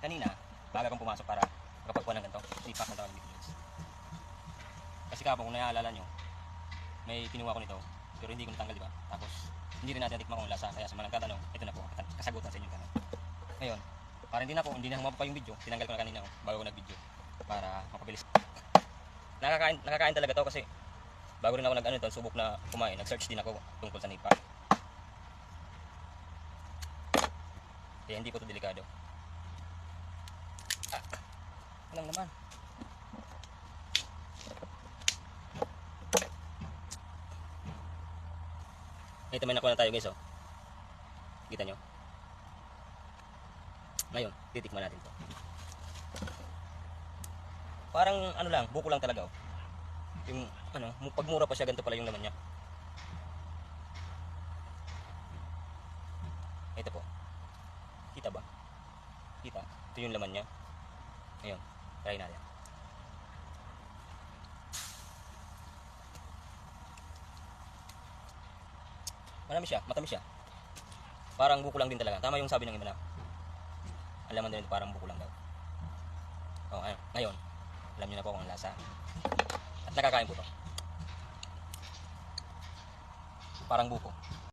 kanina, baga kong pumasok para makapagpuan ng ganito. Ipak ng tawag ng Beetlejuice. Kasi kapag kung naalala nyo, may kinuha ko nito, pero hindi ko natanggal, di ba? Tapos, hindi rin natin natikman kung lasa. Kaya sa mga nagtatanong, ito na po, kasagutan sa inyong tanong. Ngayon, para hindi na humaba pa yung video, tinanggal ko na kanina bago ko nag-video. Para mapabilis. Nakakain talaga to kasi bago rin ako subok na kumain, nag-search din ako tungkol sa nipa. Kaya hindi ko to delikado. Walang naman. Ito may nakuha na tayo guys, oh. Kita nyo? Ngayon, titikman natin to. Parang ano lang, buko lang talaga, oh. Yung ano, pagmura pa siya, ganito pala yung laman niya. Ito po. Kita ba? Kita. Ito yung laman niya. Ngayon, try natin. Marami siya, matamis siya. Parang buko lang din talaga. Tama yung sabi ng iba na alam mo din ito, parang buko lang daw. Oh, ayun. Ngayon, alam niyo na po kung ang lasa. At nakakain po to. Parang buko.